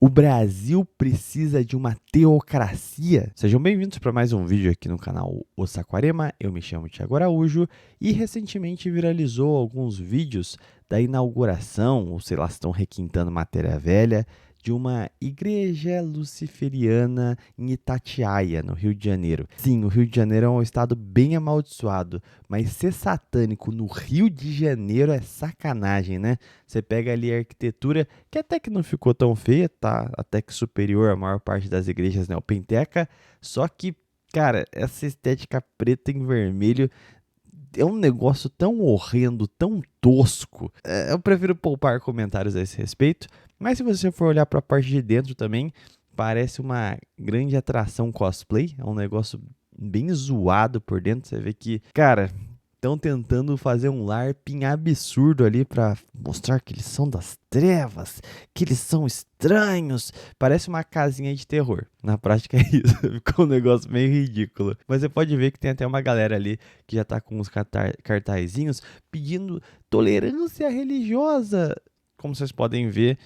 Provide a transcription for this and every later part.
O Brasil precisa de uma teocracia? Sejam bem-vindos para mais um vídeo aqui no canal O Saquarema. Eu me chamo Thiago Araújo e recentemente viralizou alguns vídeos da inauguração, ou sei lá se estão requintando matéria velha, de uma igreja luciferiana em Itatiaia, no Rio de Janeiro. Sim, o Rio de Janeiro é um estado bem amaldiçoado, mas ser satânico no Rio de Janeiro é sacanagem, né? Você pega ali a arquitetura, que até que não ficou tão feia, tá até que superior à maior parte das igrejas neopenteca, só que, cara, essa estética preta em vermelho é um negócio tão horrendo, tão tosco. Eu prefiro poupar comentários a esse respeito, mas se você for olhar para a parte de dentro também, parece uma grande atração cosplay. É um negócio bem zoado por dentro. Você vê que, cara, estão tentando fazer um LARP absurdo ali para mostrar que eles são das trevas, que eles são estranhos. Parece uma casinha de terror. Na prática é isso. Ficou um negócio meio ridículo. Mas você pode ver que tem até uma galera ali que já tá com uns cartazinhos pedindo tolerância religiosa. Como vocês podem ver,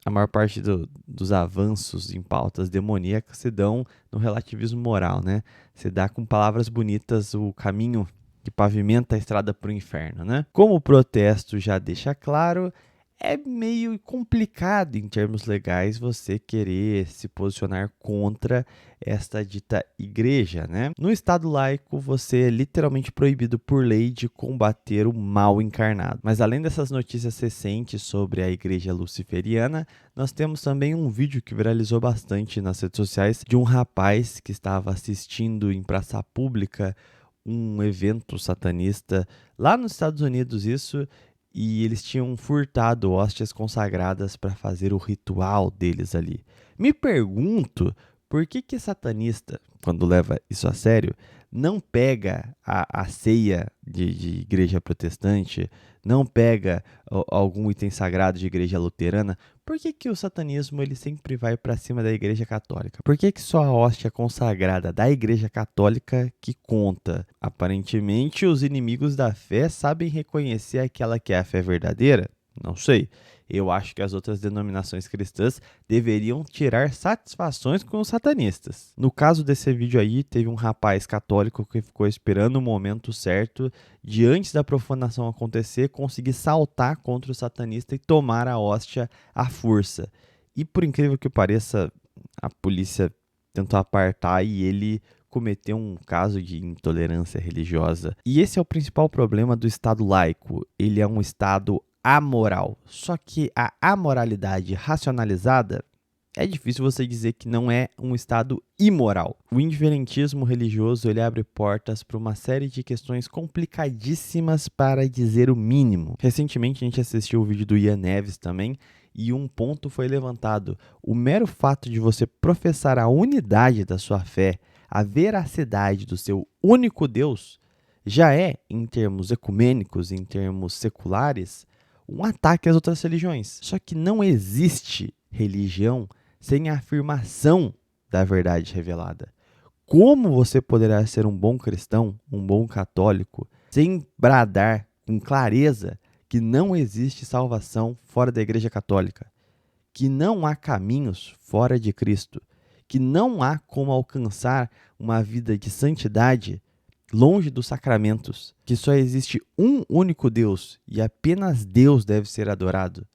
a maior parte dos avanços em pautas demoníacas se dão no relativismo moral, né? Se dá com palavras bonitas o caminho que pavimenta a estrada para o inferno, né? Como o protesto já deixa claro, é meio complicado em termos legais você querer se posicionar contra esta dita igreja, né? No Estado laico, você é literalmente proibido por lei de combater o mal encarnado. Mas além dessas notícias recentes sobre a igreja luciferiana, nós temos também um vídeo que viralizou bastante nas redes sociais de um rapaz que estava assistindo em praça pública um evento satanista lá nos Estados Unidos, e eles tinham furtado hóstias consagradas para fazer o ritual deles ali. Me pergunto por que satanista, quando leva isso a sério, não pega a ceia de igreja protestante, não pega algum item sagrado de igreja luterana. Por que o satanismo ele sempre vai para cima da igreja católica? Por que só a hóstia consagrada da igreja católica que conta? Aparentemente, os inimigos da fé sabem reconhecer aquela que é a fé verdadeira? Não sei. Eu acho que as outras denominações cristãs deveriam tirar satisfações com os satanistas. No caso desse vídeo aí, teve um rapaz católico que ficou esperando o momento certo de, antes da profanação acontecer, conseguir saltar contra o satanista e tomar a hóstia à força. E por incrível que pareça, a polícia tentou apartar e ele cometeu um caso de intolerância religiosa. E esse é o principal problema do Estado laico. Ele é um Estado amoral. Só que a amoralidade racionalizada, é difícil você dizer que não é um estado imoral. O indiferentismo religioso ele abre portas para uma série de questões complicadíssimas, para dizer o mínimo. Recentemente a gente assistiu o vídeo do Ian Neves também, e um ponto foi levantado. O mero fato de você professar a unidade da sua fé, a veracidade do seu único Deus, já é, em termos ecumênicos, em termos seculares, um ataque às outras religiões. Só que não existe religião sem a afirmação da verdade revelada. Como você poderá ser um bom cristão, um bom católico, sem bradar com clareza que não existe salvação fora da Igreja Católica, que não há caminhos fora de Cristo, que não há como alcançar uma vida de santidade longe dos sacramentos, que só existe um único Deus e apenas Deus deve ser adorado?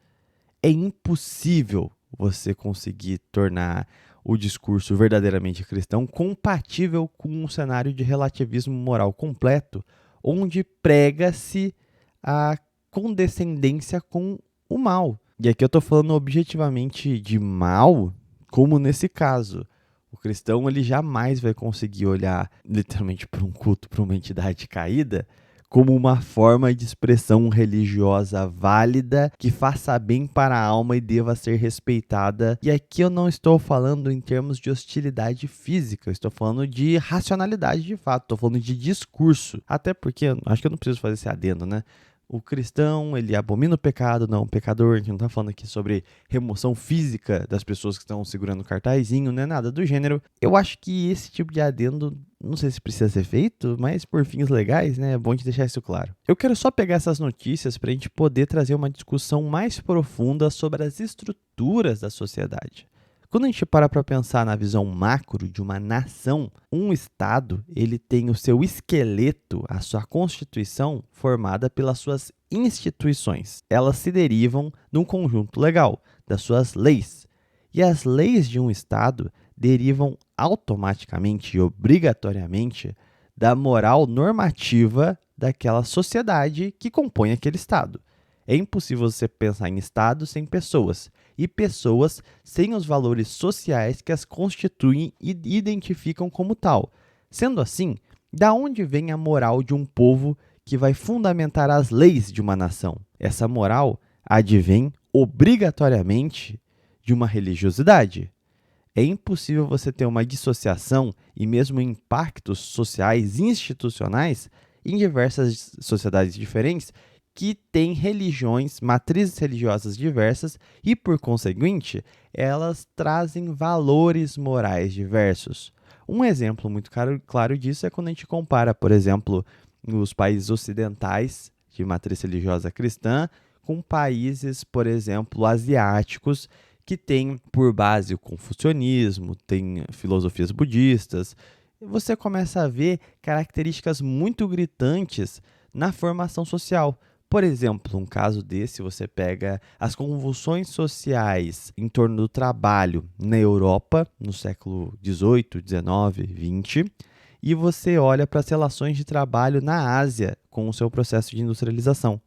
É impossível você conseguir tornar o discurso verdadeiramente cristão compatível com um cenário de relativismo moral completo, onde prega-se a condescendência com o mal. E aqui eu estou falando objetivamente de mal, como nesse caso. O cristão ele jamais vai conseguir olhar literalmente para um culto, para uma entidade caída, como uma forma de expressão religiosa válida que faça bem para a alma e deva ser respeitada. E aqui eu não estou falando em termos de hostilidade física, eu estou falando de racionalidade de fato, estou falando de discurso. Até porque, acho que eu não preciso fazer esse adendo, né? O cristão, ele abomina o pecado, não o pecador. A gente não está falando aqui sobre remoção física das pessoas que estão segurando o cartazinho, não é nada do gênero. Eu acho que esse tipo de adendo, não sei se precisa ser feito, mas por fins legais, né, é bom de deixar isso claro. Eu quero só pegar essas notícias para a gente poder trazer uma discussão mais profunda sobre as estruturas da sociedade. Quando a gente para pensar na visão macro de uma nação, um Estado ele tem o seu esqueleto, a sua constituição, formada pelas suas instituições. Elas se derivam de um conjunto legal, das suas leis. E as leis de um Estado derivam automaticamente e obrigatoriamente da moral normativa daquela sociedade que compõe aquele Estado. É impossível você pensar em Estado sem pessoas, e pessoas sem os valores sociais que as constituem e identificam como tal. Sendo assim, da onde vem a moral de um povo que vai fundamentar as leis de uma nação? Essa moral advém obrigatoriamente de uma religiosidade. É impossível você ter uma dissociação e mesmo impactos sociais institucionais em diversas sociedades diferentes que têm religiões, matrizes religiosas diversas e, por conseguinte, elas trazem valores morais diversos. Um exemplo muito claro disso é quando a gente compara, por exemplo, os países ocidentais de matriz religiosa cristã com países, por exemplo, asiáticos que têm por base o confucionismo, tem filosofias budistas. Você começa a ver características muito gritantes na formação social. Por exemplo, um caso desse, você pega as convulsões sociais em torno do trabalho na Europa, no século XVIII, XIX, XX, e você olha para as relações de trabalho na Ásia com o seu processo de industrialização.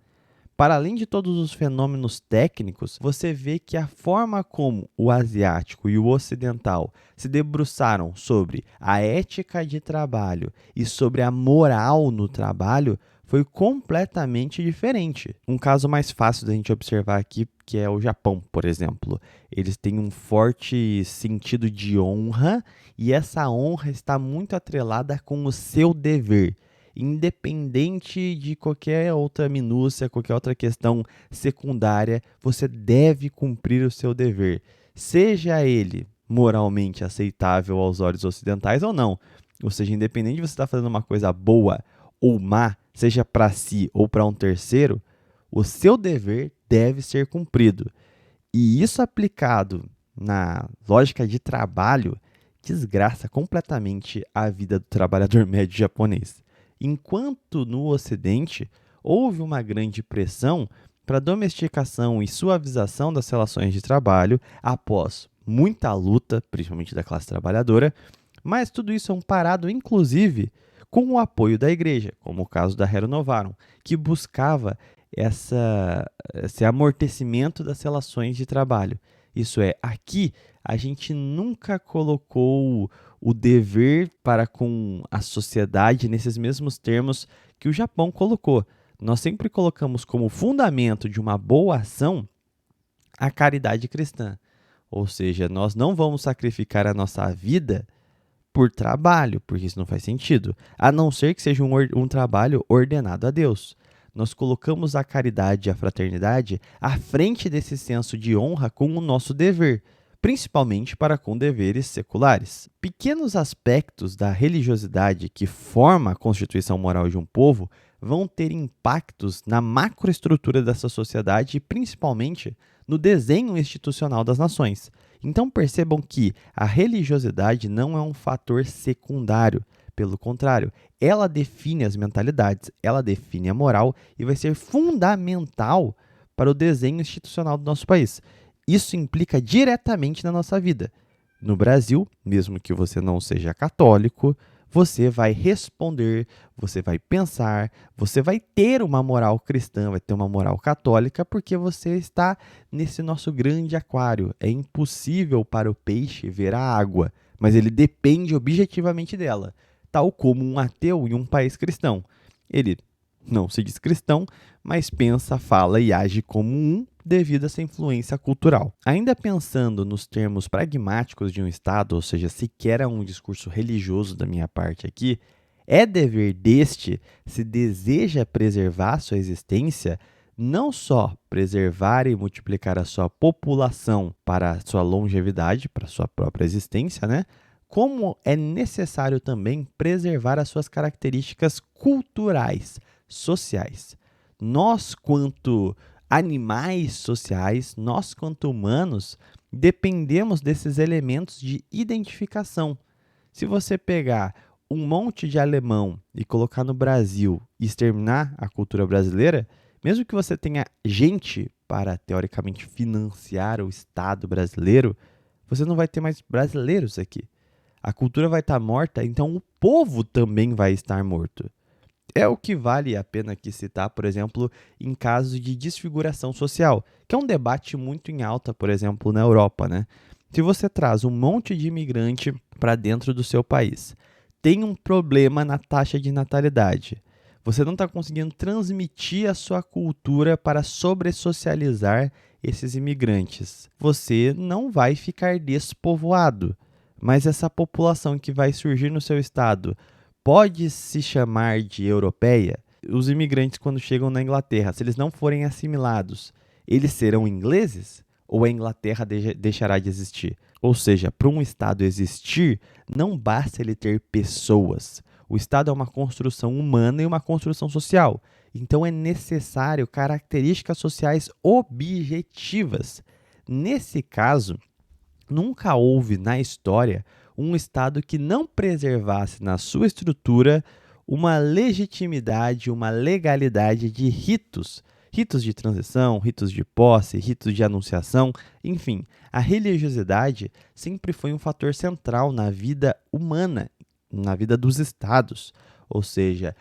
Para além de todos os fenômenos técnicos, você vê que a forma como o asiático e o ocidental se debruçaram sobre a ética de trabalho e sobre a moral no trabalho foi completamente diferente. Um caso mais fácil da gente observar aqui, que é o Japão, por exemplo. Eles têm um forte sentido de honra e essa honra está muito atrelada com o seu dever. Independente de qualquer outra minúcia, qualquer outra questão secundária, você deve cumprir o seu dever, seja ele moralmente aceitável aos olhos ocidentais ou não. Ou seja, independente de você estar fazendo uma coisa boa ou má, seja para si ou para um terceiro, o seu dever deve ser cumprido. E isso aplicado na lógica de trabalho desgraça completamente a vida do trabalhador médio japonês. Enquanto no Ocidente houve uma grande pressão para a domesticação e suavização das relações de trabalho após muita luta, principalmente da classe trabalhadora, mas tudo isso é amparado, inclusive, com o apoio da igreja, como o caso da Rerum Novarum, que buscava esse amortecimento das relações de trabalho. Isso é, aqui a gente nunca colocou o dever para com a sociedade nesses mesmos termos que o Japão colocou. Nós sempre colocamos como fundamento de uma boa ação a caridade cristã. Ou seja, nós não vamos sacrificar a nossa vida por trabalho, porque isso não faz sentido, a não ser que seja um trabalho ordenado a Deus. Nós colocamos a caridade e a fraternidade à frente desse senso de honra com o nosso dever, principalmente para com deveres seculares. Pequenos aspectos da religiosidade que forma a constituição moral de um povo vão ter impactos na macroestrutura dessa sociedade e principalmente no desenho institucional das nações. Então percebam que a religiosidade não é um fator secundário. Pelo contrário, ela define as mentalidades, ela define a moral e vai ser fundamental para o desenho institucional do nosso país. Isso implica diretamente na nossa vida. No Brasil, mesmo que você não seja católico, você vai responder, você vai pensar, você vai ter uma moral cristã, vai ter uma moral católica, porque você está nesse nosso grande aquário. É impossível para o peixe ver a água, mas ele depende objetivamente dela, tal como um ateu em um país cristão. Ele não se diz cristão, mas pensa, fala e age como um devido a essa influência cultural. Ainda pensando nos termos pragmáticos de um Estado, ou seja, sequer é um discurso religioso da minha parte aqui, é dever deste, se deseja preservar sua existência, não só preservar e multiplicar a sua população para a sua longevidade, para a sua própria existência, né? Como é necessário também preservar as suas características culturais, sociais. Nós, quanto animais sociais, nós, quanto humanos, dependemos desses elementos de identificação. Se você pegar um monte de alemão e colocar no Brasil e exterminar a cultura brasileira, mesmo que você tenha gente para, teoricamente, financiar o Estado brasileiro, você não vai ter mais brasileiros aqui. A cultura vai estar morta, então o povo também vai estar morto. É o que vale a pena aqui citar, por exemplo, em casos de desfiguração social, que é um debate muito em alta, por exemplo, na Europa, né? Se você traz um monte de imigrante para dentro do seu país, tem um problema na taxa de natalidade. Você não está conseguindo transmitir a sua cultura para sobressocializar esses imigrantes. Você não vai ficar despovoado, mas essa população que vai surgir no seu estado pode se chamar de europeia? Os imigrantes, quando chegam na Inglaterra, se eles não forem assimilados, eles serão ingleses? Ou a Inglaterra deixará de existir? Ou seja, para um Estado existir, não basta ele ter pessoas. O Estado é uma construção humana e uma construção social. Então é necessário características sociais objetivas. Nesse caso, nunca houve na história um Estado que não preservasse na sua estrutura uma legitimidade, uma legalidade de ritos. Ritos de transição, ritos de posse, ritos de anunciação, enfim, a religiosidade sempre foi um fator central na vida humana, na vida dos estados. Ou seja,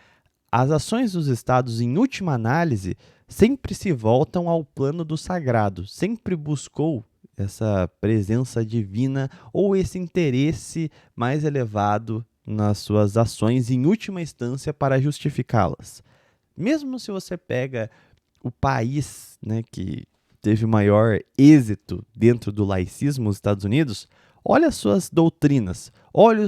as ações dos estados, em última análise, sempre se voltam ao plano do sagrado, sempre buscou essa presença divina ou esse interesse mais elevado nas suas ações, em última instância, para justificá-las. Mesmo se você pega o país, né, que teve maior êxito dentro do laicismo, os Estados Unidos, olha as suas doutrinas, olha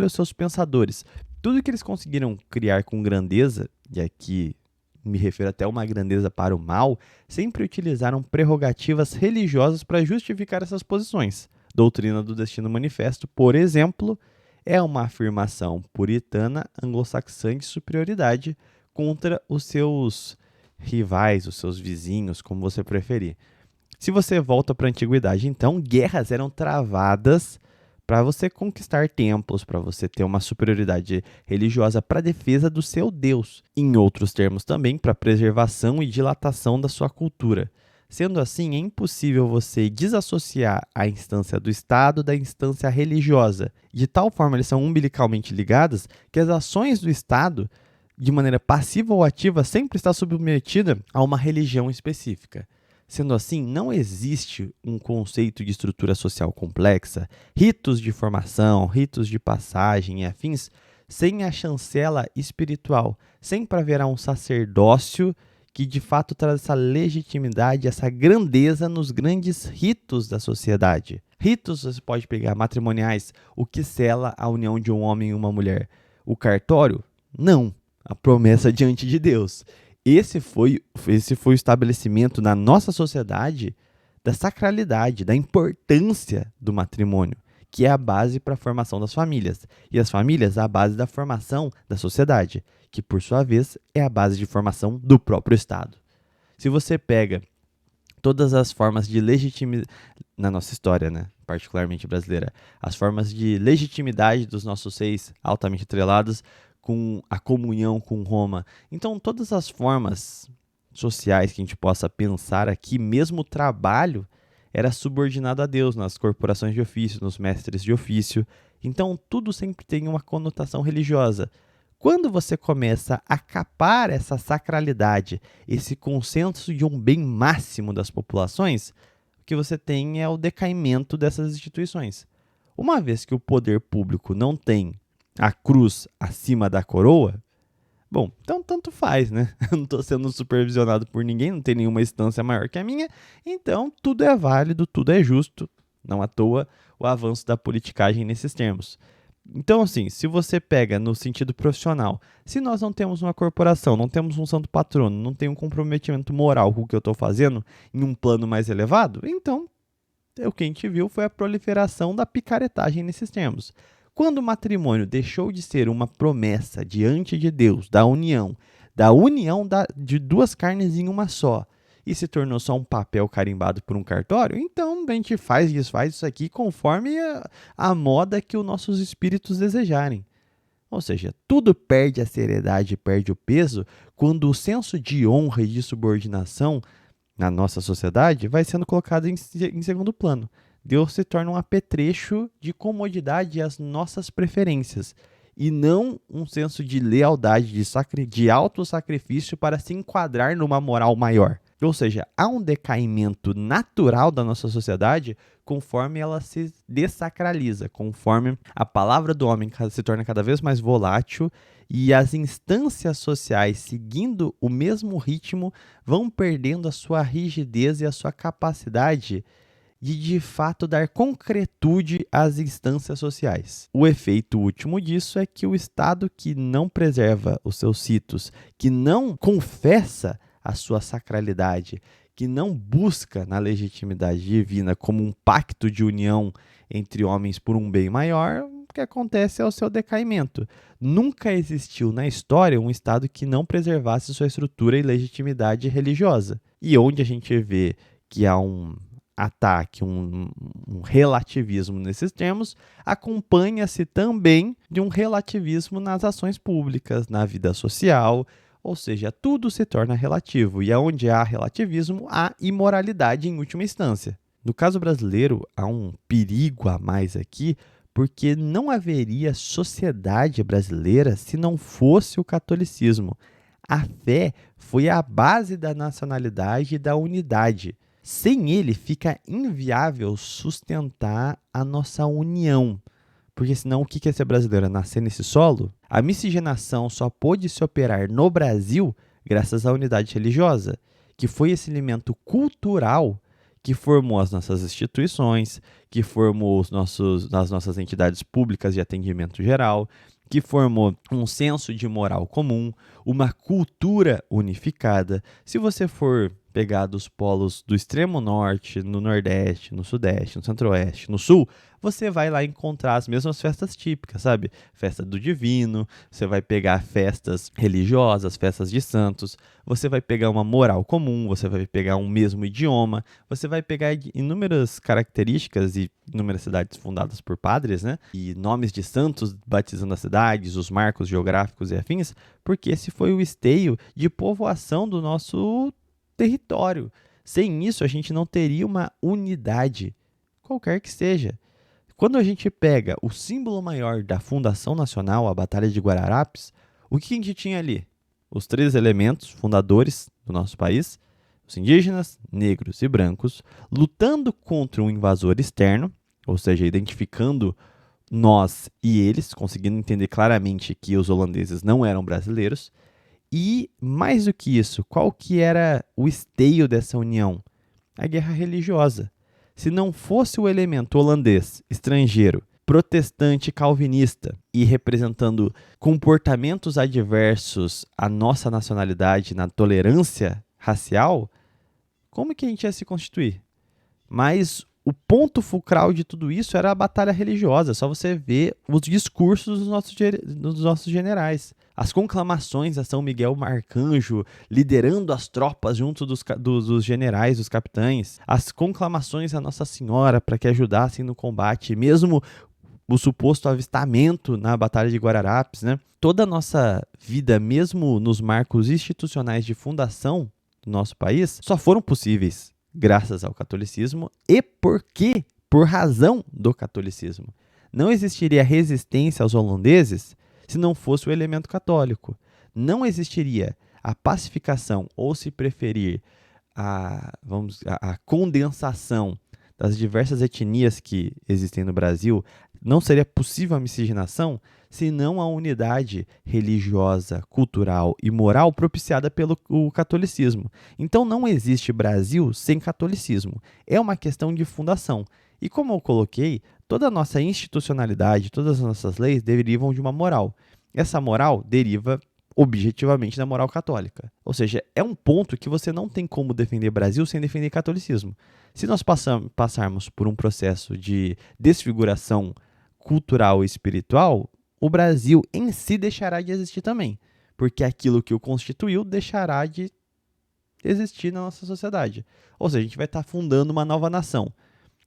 os seus pensadores. Tudo que eles conseguiram criar com grandeza, e aqui me refiro até a uma grandeza para o mal, sempre utilizaram prerrogativas religiosas para justificar essas posições. Doutrina do Destino Manifesto, por exemplo, é uma afirmação puritana anglo-saxã de superioridade contra os seus rivais, os seus vizinhos, como você preferir. Se você volta para a antiguidade, então, guerras eram travadas para você conquistar templos, para você ter uma superioridade religiosa para a defesa do seu Deus. Em outros termos também, para preservação e dilatação da sua cultura. Sendo assim, é impossível você desassociar a instância do Estado da instância religiosa. De tal forma, eles são umbilicalmente ligadas que as ações do Estado, de maneira passiva ou ativa, sempre está submetida a uma religião específica. Sendo assim, não existe um conceito de estrutura social complexa, ritos de formação, ritos de passagem e afins, sem a chancela espiritual. Sempre haverá um sacerdócio que de fato traz essa legitimidade, essa grandeza nos grandes ritos da sociedade. Ritos você pode pegar matrimoniais, o que sela a união de um homem e uma mulher. O cartório? Não. A promessa diante de Deus. Esse foi o estabelecimento na nossa sociedade da sacralidade, da importância do matrimônio, que é a base para a formação das famílias. E as famílias, a base da formação da sociedade, que por sua vez é a base de formação do próprio Estado. Se você pega todas as formas de legitimidade, na nossa história, né, particularmente brasileira, as formas de legitimidade dos nossos seis altamente atrelados, com a comunhão com Roma. Então, todas as formas sociais que a gente possa pensar aqui, mesmo o trabalho, era subordinado a Deus, nas corporações de ofício, nos mestres de ofício. Então, tudo sempre tem uma conotação religiosa. Quando você começa a capar essa sacralidade, esse consenso de um bem máximo das populações, o que você tem é o decaimento dessas instituições. Uma vez que o poder público não tem a cruz acima da coroa, bom, então tanto faz, né? Eu não estou sendo supervisionado por ninguém, não tem nenhuma instância maior que a minha, então tudo é válido, tudo é justo, não à toa o avanço da politicagem nesses termos. Então, assim, se você pega no sentido profissional, se nós não temos uma corporação, não temos um santo patrono, não tem um comprometimento moral com o que eu estou fazendo em um plano mais elevado, então o que a gente viu foi a proliferação da picaretagem nesses termos. Quando o matrimônio deixou de ser uma promessa diante de Deus, da união de duas carnes em uma só, e se tornou só um papel carimbado por um cartório, então a gente faz e desfaz isso aqui conforme a moda que os nossos espíritos desejarem. Ou seja, tudo perde a seriedade, perde o peso quando o senso de honra e de subordinação na nossa sociedade vai sendo colocado em segundo plano. Deus se torna um apetrecho de comodidade às nossas preferências e não um senso de lealdade, de autossacrifício para se enquadrar numa moral maior. Ou seja, há um decaimento natural da nossa sociedade conforme ela se dessacraliza, conforme a palavra do homem se torna cada vez mais volátil e as instâncias sociais, seguindo o mesmo ritmo, vão perdendo a sua rigidez e a sua capacidade de fato dar concretude às instâncias sociais. O efeito último disso é que o Estado que não preserva os seus ritos, que não confessa a sua sacralidade, que não busca na legitimidade divina como um pacto de união entre homens por um bem maior, o que acontece é o seu decaimento. Nunca existiu na história um Estado que não preservasse sua estrutura e legitimidade religiosa. E onde a gente vê que há um ataque, um relativismo nesses termos, acompanha-se também de um relativismo nas ações públicas, na vida social, ou seja, tudo se torna relativo, e onde há relativismo, há imoralidade em última instância. No caso brasileiro, há um perigo a mais aqui, porque não haveria sociedade brasileira se não fosse o catolicismo. A fé foi a base da nacionalidade e da unidade. Sem ele, fica inviável sustentar a nossa união. Porque senão, o que é ser brasileiro? Nascer nesse solo? A miscigenação só pôde se operar no Brasil graças à unidade religiosa, que foi esse elemento cultural que formou as nossas instituições, que formou as nossas entidades públicas de atendimento geral, que formou um senso de moral comum, uma cultura unificada. Se você for pegar dos polos do extremo norte, no nordeste, no sudeste, no centro-oeste, no sul, você vai lá encontrar as mesmas festas típicas, sabe? Festa do divino, você vai pegar festas religiosas, festas de santos, você vai pegar uma moral comum, você vai pegar um mesmo idioma, você vai pegar inúmeras características e inúmeras cidades fundadas por padres, né? E nomes de santos batizando as cidades, os marcos geográficos e afins, porque esse foi o esteio de povoação do nosso território. Sem isso, a gente não teria uma unidade, qualquer que seja. Quando a gente pega o símbolo maior da fundação nacional, a Batalha de Guararapes, o que a gente tinha ali? Os 3 elementos fundadores do nosso país, os indígenas, negros e brancos, lutando contra um invasor externo, ou seja, identificando nós e eles, conseguindo entender claramente que os holandeses não eram brasileiros. E, mais do que isso, qual que era o esteio dessa união? A guerra religiosa. Se não fosse o elemento holandês, estrangeiro, protestante calvinista e representando comportamentos adversos à nossa nacionalidade na tolerância racial, como que a gente ia se constituir? Mas o ponto fulcral de tudo isso era a batalha religiosa. Só você ver os discursos dos nossos generais. As conclamações a São Miguel Arcanjo, liderando as tropas junto dos generais, dos capitães. As conclamações a Nossa Senhora para que ajudassem no combate. Mesmo o suposto avistamento na Batalha de Guararapes, né? Toda a nossa vida, mesmo nos marcos institucionais de fundação do nosso país, só foram possíveis graças ao catolicismo e por razão do catolicismo. Não existiria resistência aos holandeses se não fosse o elemento católico. Não existiria a pacificação, ou se preferir, a condensação das diversas etnias que existem no Brasil. Não seria possível a miscigenação se não a unidade religiosa, cultural e moral propiciada pelo catolicismo. Então não existe Brasil sem catolicismo. É uma questão de fundação. E como eu coloquei, toda a nossa institucionalidade, todas as nossas leis derivam de uma moral. Essa moral deriva objetivamente da moral católica. Ou seja, é um ponto que você não tem como defender Brasil sem defender catolicismo. Se nós passarmos por um processo de desfiguração cultural e espiritual, o Brasil em si deixará de existir também, porque aquilo que o constituiu deixará de existir na nossa sociedade. Ou seja, a gente vai estar fundando uma nova nação.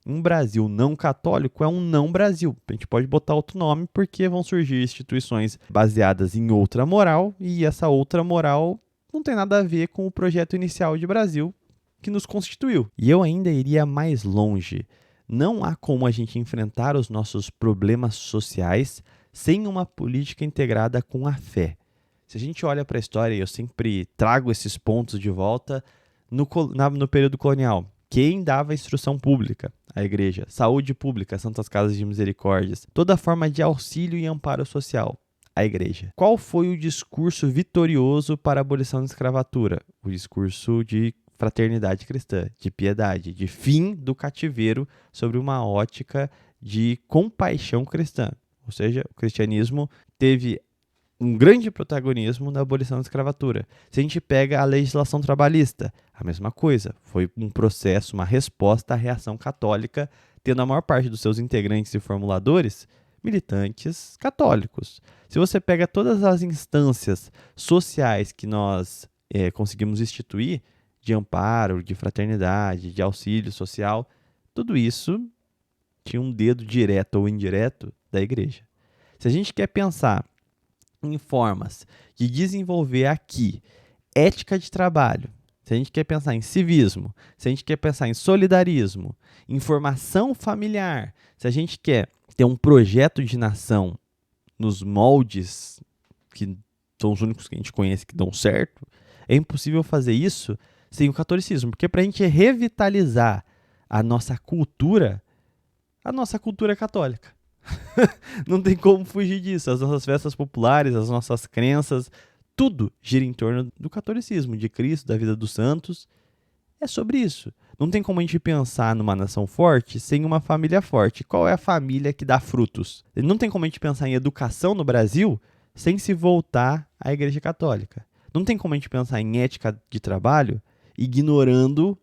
Um Brasil não católico é um não Brasil. A gente pode botar outro nome porque vão surgir instituições baseadas em outra moral e essa outra moral não tem nada a ver com o projeto inicial de Brasil que nos constituiu. E eu ainda iria mais longe. Não há como a gente enfrentar os nossos problemas sociais sem uma política integrada com a fé. Se a gente olha para a história, e eu sempre trago esses pontos de volta, no período colonial, quem dava instrução pública? A igreja. Saúde pública, Santas Casas de Misericórdias. Toda forma de auxílio e amparo social. A igreja. Qual foi o discurso vitorioso para a abolição da escravatura? O discurso de fraternidade cristã, de piedade, de fim do cativeiro sobre uma ótica de compaixão cristã. Ou seja, o cristianismo teve um grande protagonismo na abolição da escravatura. Se a gente pega a legislação trabalhista, a mesma coisa. Foi um processo, uma resposta à reação católica, tendo a maior parte dos seus integrantes e formuladores militantes católicos. Se você pega todas as instâncias sociais que nós conseguimos instituir, de amparo, de fraternidade, de auxílio social, tudo isso tinha um dedo direto ou indireto da igreja. Se a gente quer pensar em formas de desenvolver aqui ética de trabalho, se a gente quer pensar em civismo, se a gente quer pensar em solidarismo, em formação familiar, se a gente quer ter um projeto de nação nos moldes que são os únicos que a gente conhece que dão certo, é impossível fazer isso sem o catolicismo, porque para a gente revitalizar a nossa cultura é católica. Não tem como fugir disso. As nossas festas populares, as nossas crenças, tudo gira em torno do catolicismo, de Cristo, da vida dos santos. É sobre isso. Não tem como a gente pensar numa nação forte sem uma família forte. Qual é a família que dá frutos? Não tem como a gente pensar em educação no Brasil sem se voltar à Igreja Católica. Não tem como a gente pensar em ética de trabalho ignorando,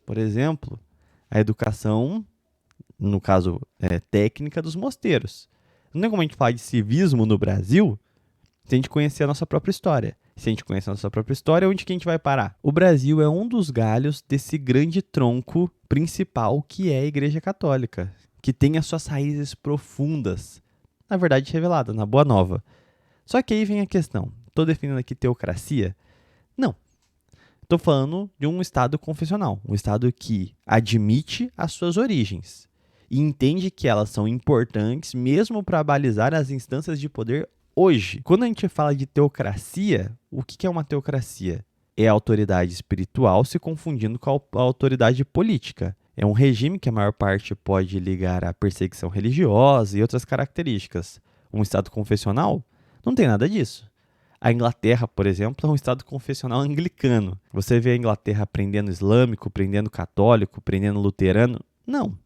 por exemplo, a educação, no caso técnica, dos mosteiros. Não tem como a gente falar de civismo no Brasil se a gente conhecer a nossa própria história. Se a gente conhece a nossa própria história, onde que a gente vai parar? O Brasil é um dos galhos desse grande tronco principal que é a Igreja Católica, que tem as suas raízes profundas, na verdade revelada, na Boa Nova. Só que aí vem a questão. Estou definindo aqui teocracia? Não. Estou falando de um Estado confessional, um Estado que admite as suas origens e entende que elas são importantes mesmo para balizar as instâncias de poder hoje. Quando a gente fala de teocracia, o que é uma teocracia? É a autoridade espiritual se confundindo com a autoridade política. É um regime que a maior parte pode ligar à perseguição religiosa e outras características. Um Estado confessional não tem nada disso. A Inglaterra, por exemplo, é um Estado confessional anglicano. Você vê a Inglaterra prendendo islâmico, prendendo católico, prendendo luterano? Não.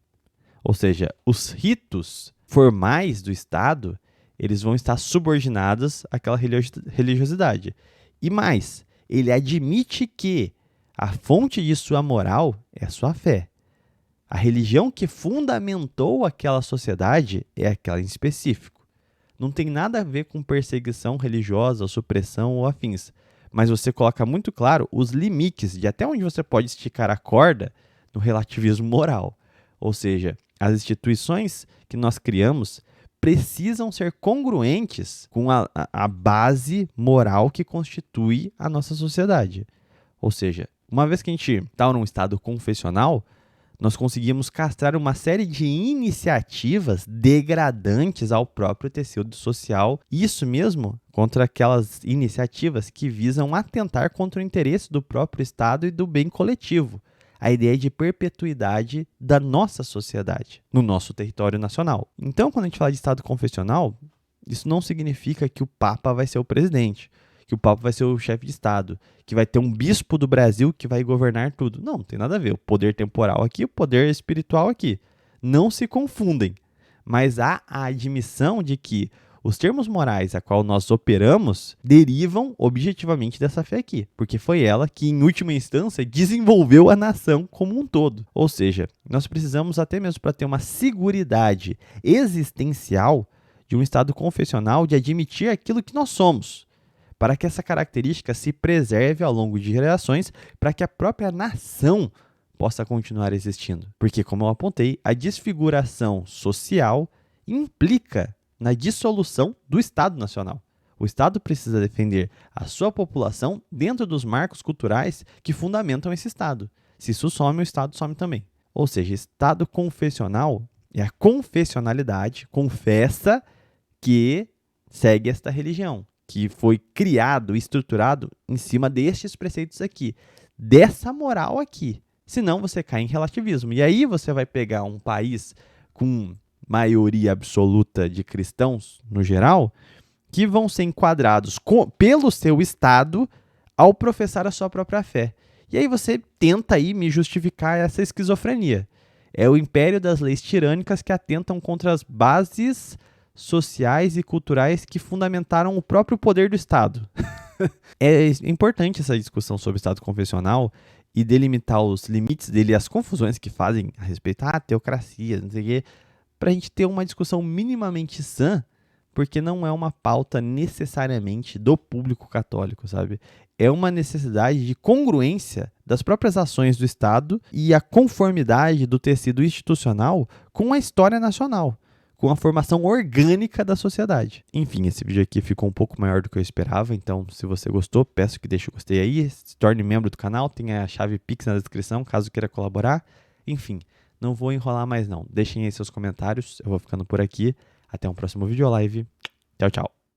Ou seja, os ritos formais do Estado, eles vão estar subordinados àquela religiosidade. E mais, ele admite que a fonte de sua moral é a sua fé. A religião que fundamentou aquela sociedade é aquela em específico. Não tem nada a ver com perseguição religiosa, supressão ou afins. Mas você coloca muito claro os limites de até onde você pode esticar a corda no relativismo moral. Ou seja, as instituições que nós criamos precisam ser congruentes com a base moral que constitui a nossa sociedade. Ou seja, uma vez que a gente está num estado confessional, nós conseguimos castrar uma série de iniciativas degradantes ao próprio tecido social. Isso mesmo contra aquelas iniciativas que visam atentar contra o interesse do próprio Estado e do bem coletivo. A ideia de perpetuidade da nossa sociedade, no nosso território nacional. Então, quando a gente fala de Estado confessional, isso não significa que o Papa vai ser o presidente, que o Papa vai ser o chefe de Estado, que vai ter um bispo do Brasil que vai governar tudo. Não tem nada a ver. O poder temporal aqui, o poder espiritual aqui. Não se confundem. Mas há a admissão de que os termos morais a qual nós operamos derivam objetivamente dessa fé aqui, porque foi ela que, em última instância, desenvolveu a nação como um todo. Ou seja, nós precisamos até mesmo para ter uma seguridade existencial de um estado confessional de admitir aquilo que nós somos, para que essa característica se preserve ao longo de gerações, para que a própria nação possa continuar existindo. Porque, como eu apontei, a desfiguração social implica na dissolução do Estado Nacional. O Estado precisa defender a sua população dentro dos marcos culturais que fundamentam esse Estado. Se isso some, o Estado some também. Ou seja, Estado confessional é a confessionalidade, confessa que segue esta religião, que foi criado, estruturado em cima destes preceitos aqui, dessa moral aqui. Senão você cai em relativismo. E aí você vai pegar um país com maioria absoluta de cristãos, no geral, que vão ser enquadrados pelo seu Estado ao professar a sua própria fé. E aí você tenta aí me justificar essa esquizofrenia. É o império das leis tirânicas que atentam contra as bases sociais e culturais que fundamentaram o próprio poder do Estado. É importante essa discussão sobre o Estado confessional e delimitar os limites dele, as confusões que fazem a respeito da teocracia, não sei o quê, para a gente ter uma discussão minimamente sã, porque não é uma pauta necessariamente do público católico, sabe? É uma necessidade de congruência das próprias ações do Estado e a conformidade do tecido institucional com a história nacional, com a formação orgânica da sociedade. Enfim, esse vídeo aqui ficou um pouco maior do que eu esperava, então se você gostou, peço que deixe o gostei aí, se torne membro do canal, tem a chave Pix na descrição, caso queira colaborar. Enfim, não vou enrolar mais não. Deixem aí seus comentários, eu vou ficando por aqui. Até um próximo vídeo live. Tchau, tchau.